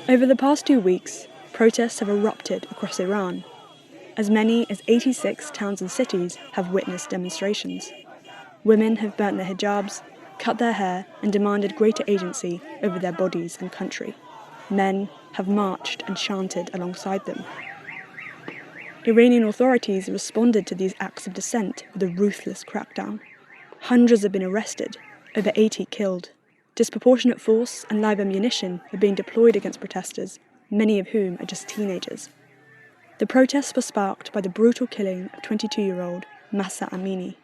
Over the past 2 weeks, protests have erupted across Iran. As many as 86 towns and cities have witnessed demonstrations. Women have burnt their hijabs, cut their hair, and demanded greater agency over their bodies and country. Men have marched and chanted alongside them. Iranian authorities responded to these acts of dissent with a ruthless crackdown. Hundreds have been arrested, over 80 killed. Disproportionate force and live ammunition are being deployed against protesters, many of whom are just teenagers. The protests were sparked by the brutal killing of 22-year-old Mahsa Amini.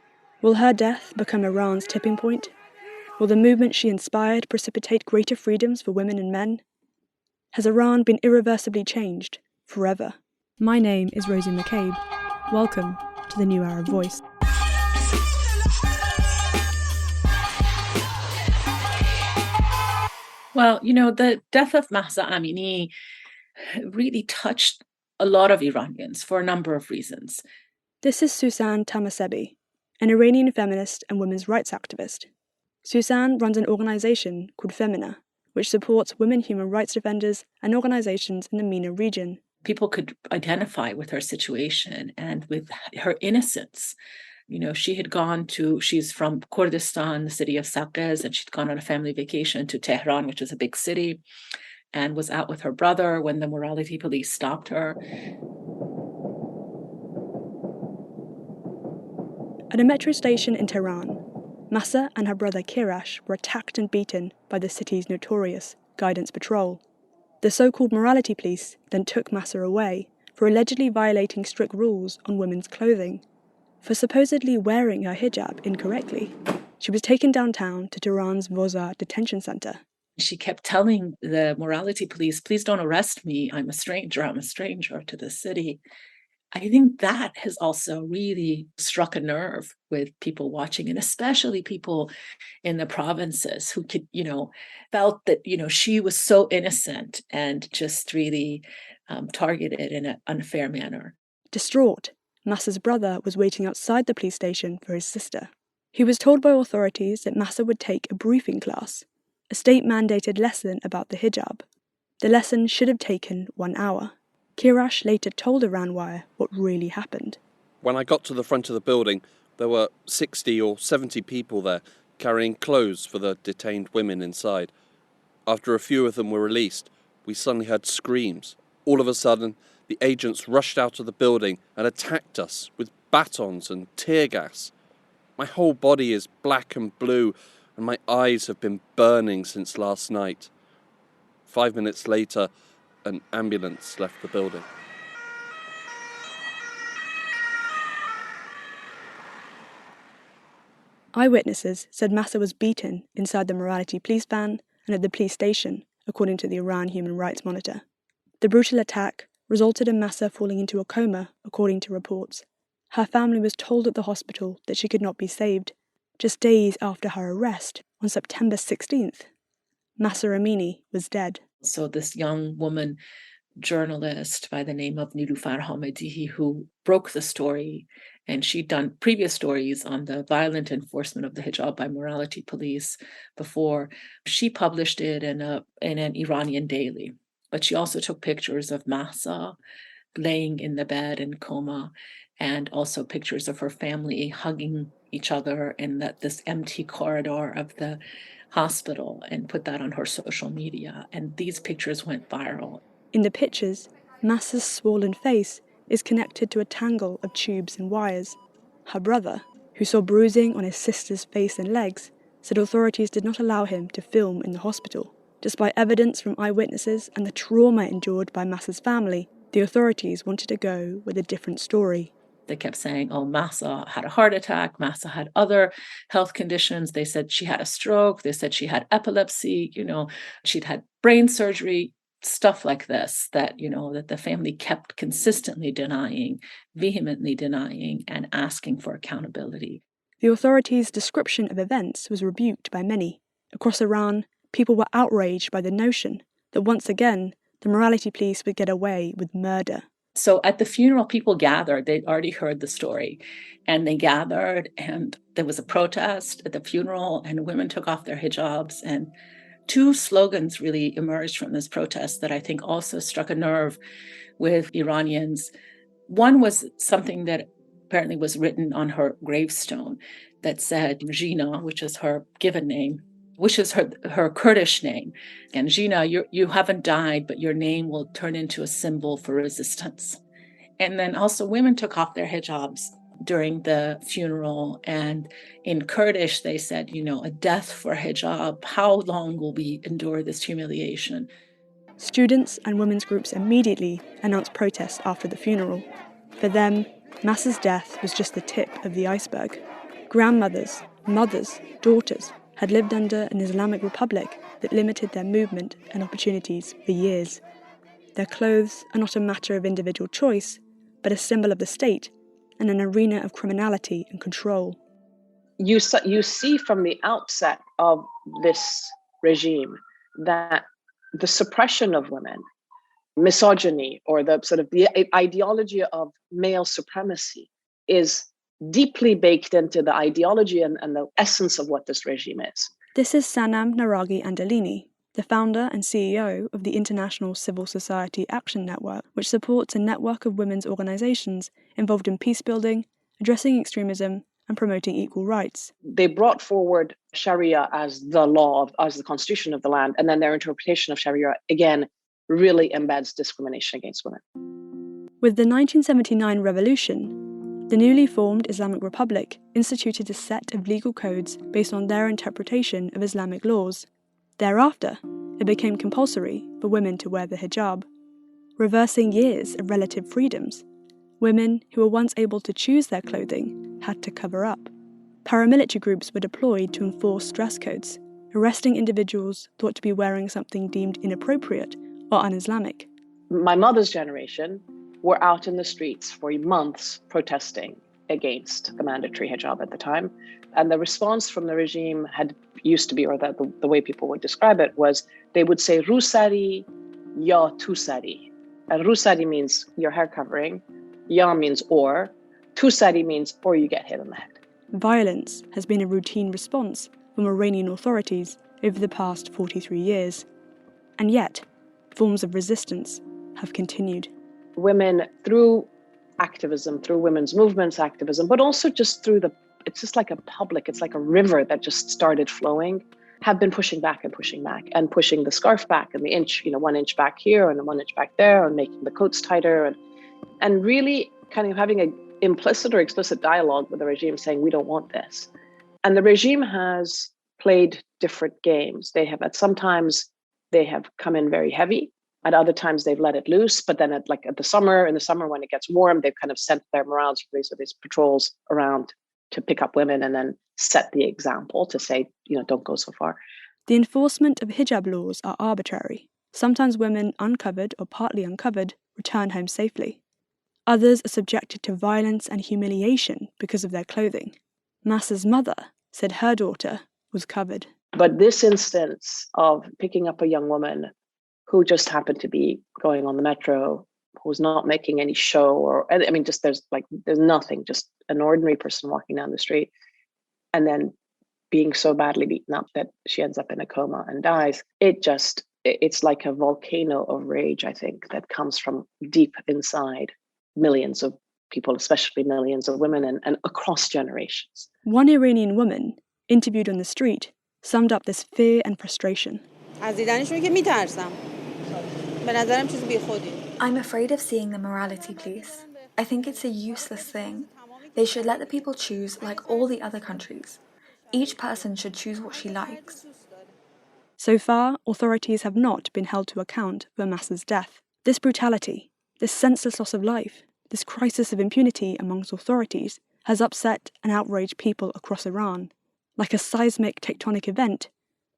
Will her death become Iran's tipping point? Will the movement she inspired precipitate greater freedoms for women and men? Has Iran been irreversibly changed, forever? My name is Rosie McCabe. Welcome to the New Arab Voice. Well, the death of Mahsa Amini really touched a lot of Iranians for a number of reasons. This is Suzanne Tamasebi, an Iranian feminist and women's rights activist. Suzanne runs an organisation called FEMENA, which supports women human rights defenders and organisations in the MENA region. People could identify with her situation and with her innocence. She's from Kurdistan, the city of Saqqez, and she'd gone on a family vacation to Tehran, which is a big city, and was out with her brother when the morality police stopped her. At a metro station in Tehran, Masa and her brother Kirash were attacked and beaten by the city's notorious guidance patrol. The so-called morality police then took Masa away for allegedly violating strict rules on women's clothing. For supposedly wearing her hijab incorrectly, she was taken downtown to Tehran's Vozar detention center. She kept telling the morality police, please don't arrest me, I'm a stranger to the city. I think that has also really struck a nerve with people watching, and especially people in the provinces who could, felt that, she was so innocent and just really targeted in an unfair manner. Distraught, Masa's brother was waiting outside the police station for his sister. He was told by authorities that Masa would take a briefing class, a state-mandated lesson about the hijab. The lesson should have taken 1 hour. Kirash later told Iran Wire what really happened. When I got to the front of the building, there were 60 or 70 people there carrying clothes for the detained women inside. After a few of them were released, we suddenly heard screams. All of a sudden, the agents rushed out of the building and attacked us with batons and tear gas. My whole body is black and blue, and my eyes have been burning since last night. 5 minutes later, an ambulance left the building. Eyewitnesses said Masa was beaten inside the morality police van and at the police station, according to the Iran Human Rights Monitor. The brutal attack resulted in Masa falling into a coma, according to reports. Her family was told at the hospital that she could not be saved, just days after her arrest on September 16th. Mahsa Amini was dead. So this young woman journalist by the name of Nilufar Hamidi, who broke the story, and she'd done previous stories on the violent enforcement of the hijab by morality police before. She published it in an Iranian daily, but she also took pictures of Masa laying in the bed in coma, and also pictures of her family hugging each other in this empty corridor of the hospital, and put that on her social media, and these pictures went viral. In the pictures, Masa's swollen face is connected to a tangle of tubes and wires. Her brother, who saw bruising on his sister's face and legs, said authorities did not allow him to film in the hospital. Despite evidence from eyewitnesses and the trauma endured by Masa's family, the authorities wanted to go with a different story. They kept saying, Masa had a heart attack, Masa had other health conditions. They said she had a stroke. They said she had epilepsy, she'd had brain surgery, stuff like this, that the family kept consistently denying, vehemently denying, and asking for accountability. The authorities' description of events was rebuked by many. Across Iran, people were outraged by the notion that once again, the morality police would get away with murder. So at the funeral, people gathered. They'd already heard the story, and they gathered, and there was a protest at the funeral, and women took off their hijabs. And two slogans really emerged from this protest that I think also struck a nerve with Iranians. One was something that apparently was written on her gravestone that said Zhina, which is her given name, which is her Kurdish name. And Zhina, you haven't died, but your name will turn into a symbol for resistance. And then also women took off their hijabs during the funeral. And in Kurdish, they said, a death for hijab. How long will we endure this humiliation? Students and women's groups immediately announced protests after the funeral. For them, Mahsa's death was just the tip of the iceberg. Grandmothers, mothers, daughters had lived under an Islamic Republic that limited their movement and opportunities for years. Their clothes are not a matter of individual choice, but a symbol of the state and an arena of criminality and control. You see from the outset of this regime that the suppression of women, misogyny, or the sort of the ideology of male supremacy is deeply baked into the ideology and the essence of what this regime is. This is Sanam Naraghi Anderlini, the founder and CEO of the International Civil Society Action Network, which supports a network of women's organisations involved in peacebuilding, addressing extremism, and promoting equal rights. They brought forward Sharia as the law, as the constitution of the land, and then their interpretation of Sharia, again, really embeds discrimination against women. With the 1979 revolution, the newly formed Islamic Republic instituted a set of legal codes based on their interpretation of Islamic laws. Thereafter, it became compulsory for women to wear the hijab, reversing years of relative freedoms. Women who were once able to choose their clothing had to cover up. Paramilitary groups were deployed to enforce dress codes, arresting individuals thought to be wearing something deemed inappropriate or un-Islamic. My mother's generation were out in the streets for months protesting against the mandatory hijab at the time. And the response from the regime used to be, or the way people would describe it was, they would say, Rusari ya tusari. And Rusari means your hair covering, ya means or, tusari means or you get hit on the head. Violence has been a routine response from Iranian authorities over the past 43 years. And yet, forms of resistance have continued. Women, through activism, through women's movements activism, but also just through it's just like it's like a river that just started flowing, have been pushing back and pushing the scarf back and the inch, 1 inch back here and 1 inch back there, and making the coats tighter, and really kind of having an implicit or explicit dialogue with the regime saying, we don't want this. And the regime has played different games. Sometimes they have come in very heavy. At other times they've let it loose, but then in the summer when it gets warm, they've kind of sent their morale police or these patrols around to pick up women and then set the example to say, don't go so far. The enforcement of hijab laws are arbitrary. Sometimes women, uncovered or partly uncovered, return home safely. Others are subjected to violence and humiliation because of their clothing. Mahsa's mother said her daughter was covered. But this instance of picking up a young woman who just happened to be going on the metro, who was not making any show, there's nothing, just an ordinary person walking down the street, and then being so badly beaten up that she ends up in a coma and dies. It's like a volcano of rage, I think, that comes from deep inside millions of people, especially millions of women and across generations. One Iranian woman, interviewed on the street, summed up this fear and frustration. I'm afraid of seeing the morality police. I think it's a useless thing. They should let the people choose like all the other countries. Each person should choose what she likes. So far, authorities have not been held to account for Mahsa's death. This brutality, this senseless loss of life, this crisis of impunity amongst authorities has upset and outraged people across Iran. Like a seismic tectonic event,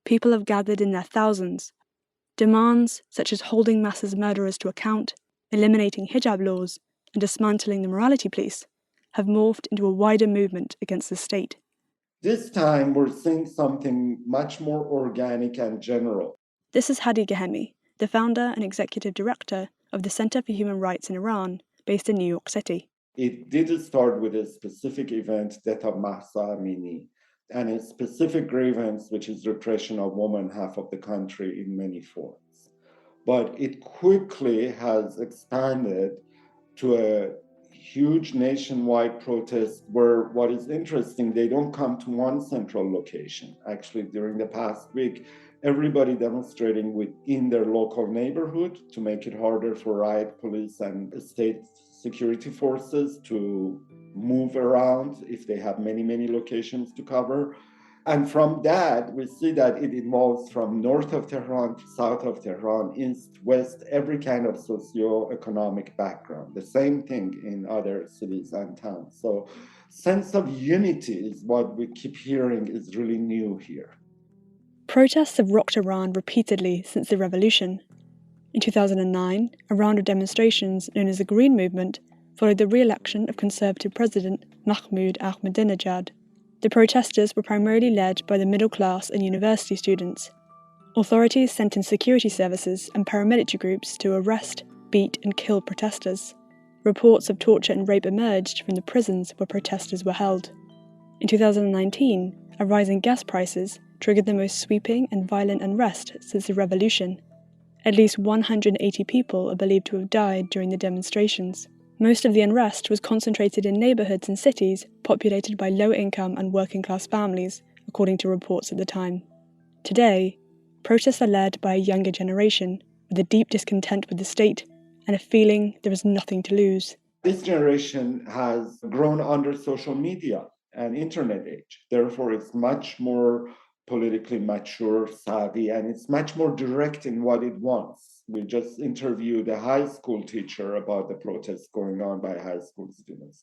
people have gathered in their thousands. Demands such as holding Mahsa's murderers to account, eliminating hijab laws, and dismantling the morality police have morphed into a wider movement against the state. This time we're seeing something much more organic and general. This is Hadi Ghaemi, the founder and executive director of the Center for Human Rights in Iran, based in New York City. It did start with a specific event, death of Mahsa Amini, and a specific grievance, which is repression of women, half of the country, in many forms. But it quickly has expanded to a huge nationwide protest where, what is interesting, they don't come to one central location. Actually, during the past week, everybody demonstrating within their local neighborhood to make it harder for riot police and state security forces to move around if they have many, many locations to cover. And from that, we see that it evolves from north of Tehran, south of Tehran, east, west, every kind of socio-economic background. The same thing in other cities and towns. So sense of unity is what we keep hearing is really new here. Protests have rocked Iran repeatedly since the revolution. In 2009, a round of demonstrations known as the Green Movement followed the re-election of Conservative President Mahmoud Ahmadinejad. The protesters were primarily led by the middle class and university students. Authorities sent in security services and paramilitary groups to arrest, beat and kill protesters. Reports of torture and rape emerged from the prisons where protesters were held. In 2019, a rise in gas prices triggered the most sweeping and violent unrest since the revolution. At least 180 people are believed to have died during the demonstrations. Most of the unrest was concentrated in neighbourhoods and cities populated by low-income and working-class families, according to reports at the time. Today, protests are led by a younger generation with a deep discontent with the state and a feeling there is nothing to lose. This generation has grown under social media and internet age. Therefore, it's much more politically mature, savvy, and it's much more direct in what it wants. We just interviewed a high school teacher about the protests going on by high school students.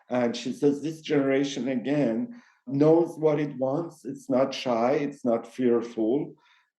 And she says this generation, again, knows what it wants. It's not shy, it's not fearful.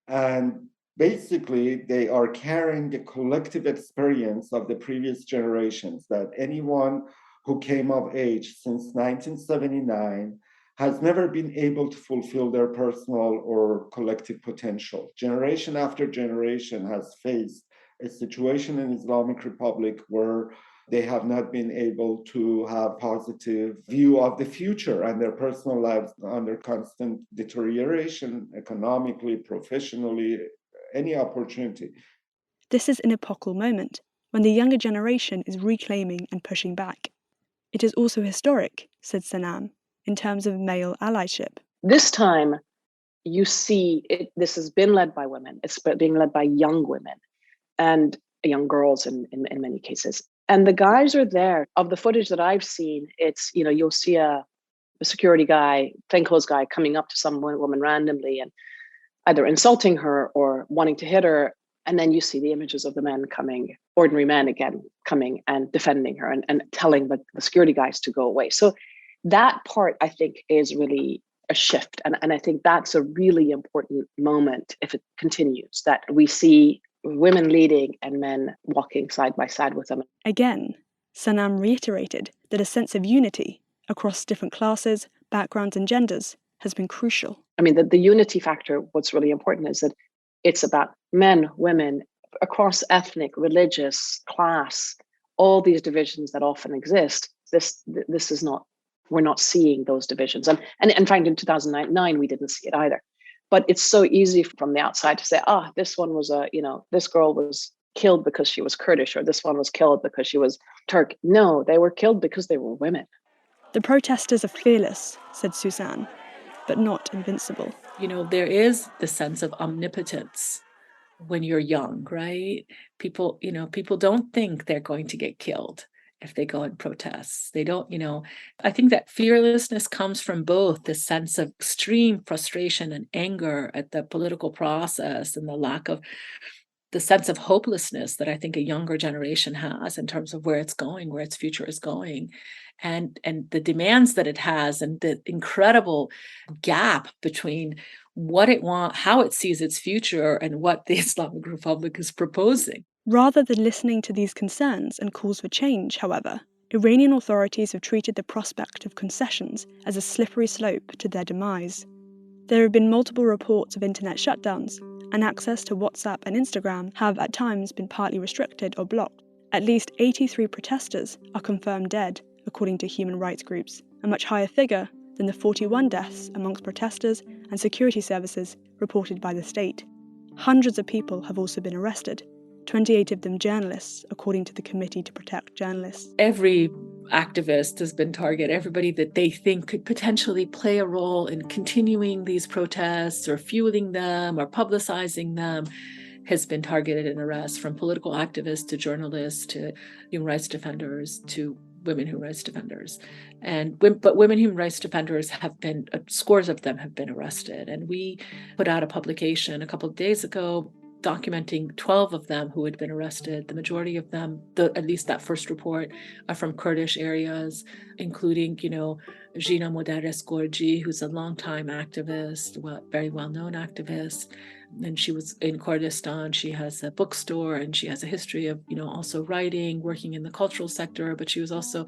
And basically, they are carrying the collective experience of the previous generations, that anyone who came of age since 1979 has never been able to fulfill their personal or collective potential. Generation after generation has faced a situation in Islamic Republic where they have not been able to have positive view of the future, and their personal lives under constant deterioration, economically, professionally, any opportunity. This is an epochal moment when the younger generation is reclaiming and pushing back. It is also historic, said Sanam, in terms of male allyship. This time, you see, this has been led by women. It's being led by young women and young girls in many cases. And the guys are there. Of the footage that I've seen, it's, you'll see a security guy, plainclothes guy, coming up to some woman randomly and either insulting her or wanting to hit her. And then you see the images of the men coming, ordinary men again, coming and defending her and telling the security guys to go away. So that part, I think, is really a shift. And I think that's a really important moment if it continues, that we see women leading and men walking side by side with them. Again, Sanam reiterated that a sense of unity across different classes, backgrounds and genders has been crucial. I mean, the unity factor, what's really important is that it's about men, women, across ethnic, religious, class, all these divisions that often exist. This is not, we're not seeing those divisions. And in fact, in 2009, we didn't see it either. But it's so easy from the outside to say, this one was this girl was killed because she was Kurdish, or this one was killed because she was Turk. No, they were killed because they were women. The protesters are fearless, said Suzanne, but not invincible. There is the sense of omnipotence when you're young, right? People don't think they're going to get killed if they go and protest. They don't, I think that fearlessness comes from both the sense of extreme frustration and anger at the political process and the lack of the sense of hopelessness that I think a younger generation has in terms of where it's going, where its future is going, and the demands that it has, and the incredible gap between what it wants, how it sees its future, and what the Islamic Republic is proposing. Rather than listening to these concerns and calls for change, however, Iranian authorities have treated the prospect of concessions as a slippery slope to their demise. There have been multiple reports of internet shutdowns and access to WhatsApp and Instagram have at times been partly restricted or blocked. At least 83 protesters are confirmed dead, according to human rights groups, a much higher figure than the 41 deaths amongst protesters and security services reported by the state. Hundreds of people have also been arrested, 28 of them journalists, according to the Committee to Protect Journalists. Every activist has been targeted, everybody that they think could potentially play a role in continuing these protests or fueling them or publicizing them has been targeted and arrested, from political activists to journalists to human rights defenders to women human rights defenders. But women human rights defenders have been, scores of them have been arrested. And we put out a publication a couple of days ago documenting 12 of them who had been arrested. The majority of them, at least that first report, are from Kurdish areas, including, Zhina Amini, who's a longtime activist, very well-known activist. And she was in Kurdistan. She has a bookstore and she has a history of, also writing, working in the cultural sector, but she was also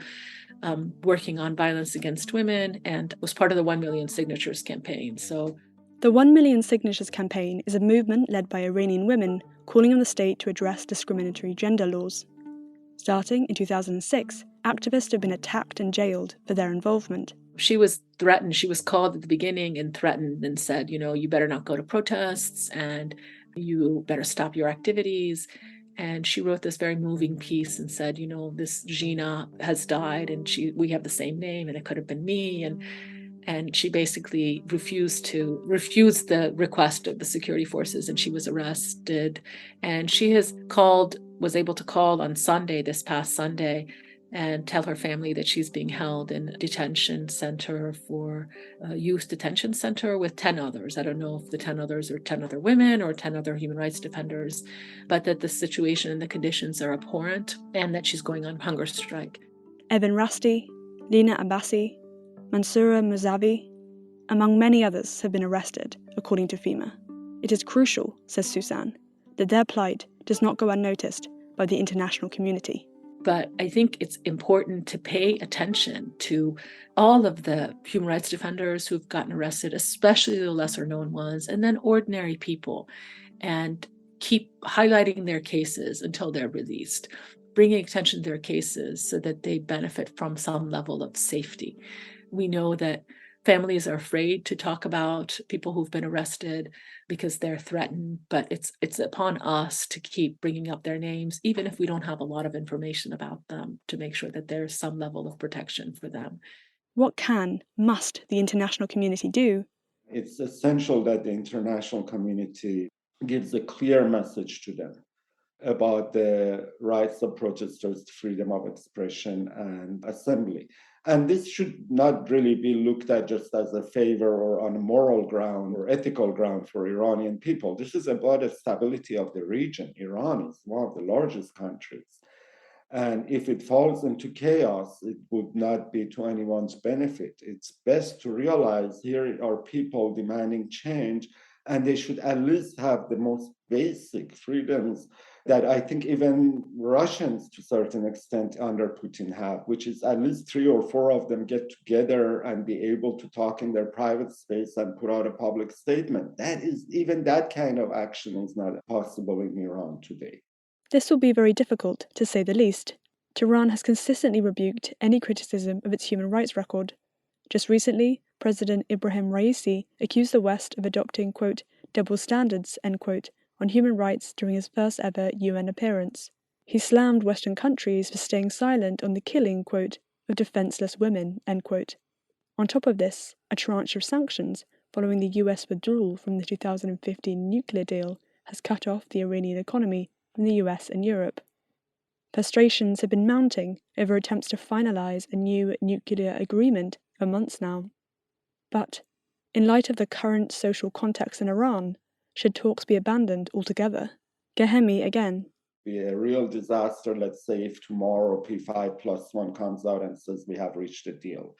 working on violence against women and was part of the 1 million signatures campaign. So the 1 million signatures campaign is a movement led by Iranian women calling on the state to address discriminatory gender laws. Starting in 2006, activists have been attacked and jailed for their involvement. She was threatened. She was called at the beginning and threatened and said, you better not go to protests and you better stop your activities. And she wrote this very moving piece and said, this Zhina has died and we have the same name and it could have been me. And she basically refused the request of the security forces, and she was arrested. And she was able to call on Sunday, this past Sunday, and tell her family that she's being held in a detention center youth detention center with 10 others. I don't know if the 10 others are 10 other women or 10 other human rights defenders, but that the situation and the conditions are abhorrent and that she's going on hunger strike. Evan Rusty, Lina Abbasi, Mansoura Muzavi, among many others, have been arrested, according to FEMENA. It is crucial, says Suzanne, that their plight does not go unnoticed by the international community. But I think it's important to pay attention to all of the human rights defenders who've gotten arrested, especially the lesser known ones, and then ordinary people, and keep highlighting their cases until they're released, bringing attention to their cases so that they benefit from some level of safety. We know that families are afraid to talk about people who've been arrested because they're threatened, but it's upon us to keep bringing up their names, even if we don't have a lot of information about them, to make sure that there's some level of protection for them. What must the international community do? It's essential that the international community gives a clear message to them about the rights of protesters to freedom of expression and assembly. And this should not really be looked at just as a favor or on a moral ground or ethical ground for Iranian people. This is about the stability of the region. Iran is one of the largest countries. And if it falls into chaos, it would not be to anyone's benefit. It's best to realize here are people demanding change, and they should at least have the most basic freedoms that I think even Russians to a certain extent under Putin have, which is at least 3 or 4 of them get together and be able to talk in their private space and put out a public statement. Even that kind of action is not possible in Iran today. This will be very difficult, to say the least. Tehran has consistently rebuked any criticism of its human rights record. Just recently, President Ibrahim Raisi accused the West of adopting, quote, double standards, end quote, on human rights during his first ever UN appearance. He slammed Western countries for staying silent on the killing, quote, of defenseless women, end quote. On top of this, a tranche of sanctions following the US withdrawal from the 2015 nuclear deal has cut off the Iranian economy from the US and Europe. Frustrations have been mounting over attempts to finalize a new nuclear agreement for months now. But, in light of the current social context in Iran, should talks be abandoned altogether? Ghaemi again. Be a real disaster, let's say, if tomorrow P5+1 comes out and says we have reached a deal.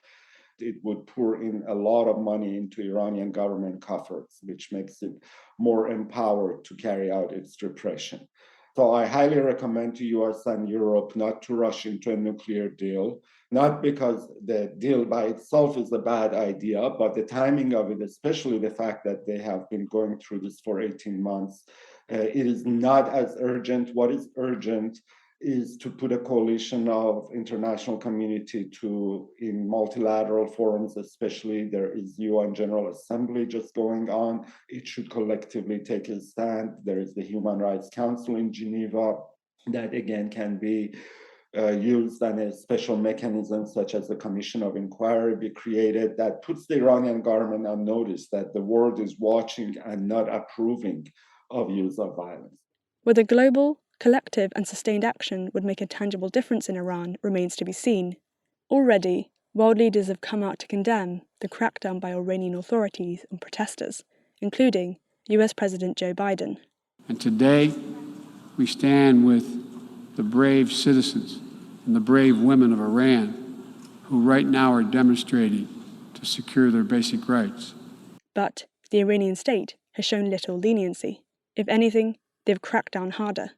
It would pour in a lot of money into Iranian government coffers, which makes it more empowered to carry out its repression. So I highly recommend to US and Europe not to rush into a nuclear deal. not because the deal by itself is a bad idea, but the timing of it, especially the fact that they have been going through this for 18 months, it is not as urgent. What is urgent is to put a coalition of international community in multilateral forums, especially there is UN General Assembly just going on. It should collectively take a stand. There is the Human Rights Council in Geneva that again can be used, and a special mechanism such as the Commission of Inquiry be created that puts the Iranian government on notice that the world is watching and not approving of use of violence. Whether global, collective and sustained action would make a tangible difference in Iran remains to be seen. Already, world leaders have come out to condemn the crackdown by Iranian authorities on protesters, including US President Joe Biden. And today, we stand with the brave citizens and the brave women of Iran who right now are demonstrating to secure their basic rights. But the Iranian state has shown little leniency. If anything, they've cracked down harder,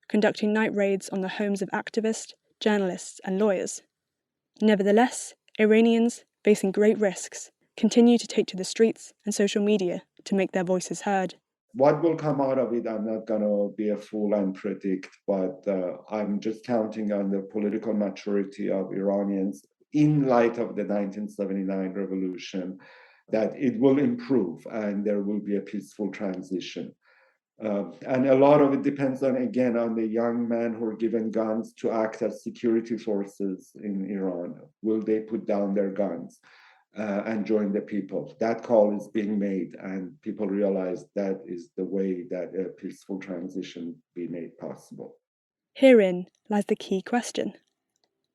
conducting night raids on the homes of activists, journalists and lawyers. Nevertheless, Iranians, facing great risks, continue to take to the streets and social media to make their voices heard. What will come out of it, I'm not going to be a fool and predict, but I'm just counting on the political maturity of Iranians in light of the 1979 revolution, that it will improve and there will be a peaceful transition. And a lot of it depends on the young men who are given guns to act as security forces in Iran. Will they put down their guns and join the people? That call is being made, and people realize that is the way that a peaceful transition be made possible. Herein lies the key question.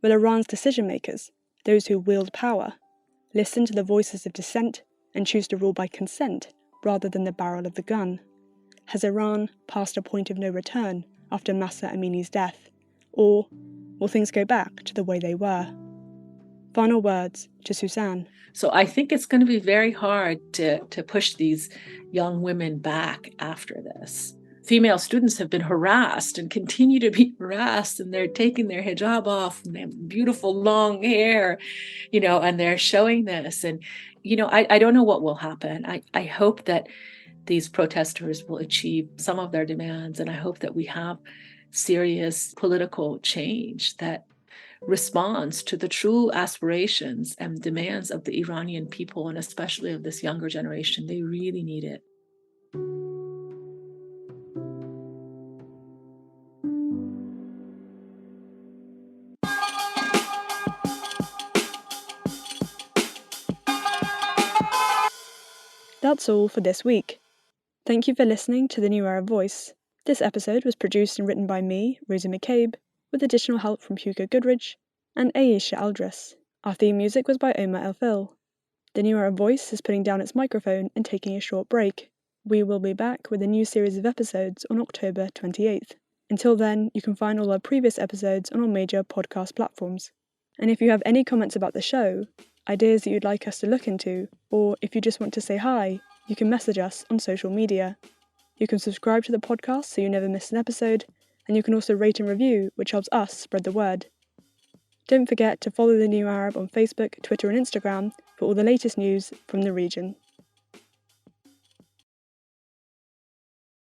Will Iran's decision makers, those who wield power, listen to the voices of dissent and choose to rule by consent rather than the barrel of the gun? Has Iran passed a point of no return after Mahsa Amini's death? Or will things go back to the way they were? Final words to Suzanne. So I think it's going to be very hard to push these young women back after this. Female students have been harassed and continue to be harassed, and they're taking their hijab off and they have beautiful long hair, and they're showing this. And, I don't know what will happen. I hope that these protesters will achieve some of their demands, and I hope that we have serious political change that responds to the true aspirations and demands of the Iranian people, and especially of this younger generation. They really need it. That's all for this week. Thank you for listening to The New Arab Voice. This episode was produced and written by me, Rosa McCabe, with additional help from Hugo Goodrich and Aisha Aldris. Our theme music was by Omar El-Fil. The New Arab Voice is putting down its microphone and taking a short break. We will be back with a new series of episodes on October 28th. Until then, you can find all our previous episodes on our major podcast platforms. And if you have any comments about the show, ideas that you'd like us to look into, or if you just want to say hi, you can message us on social media. You can subscribe to the podcast so you never miss an episode, and you can also rate and review, which helps us spread the word. Don't forget to follow The New Arab on Facebook, Twitter and Instagram for all the latest news from the region.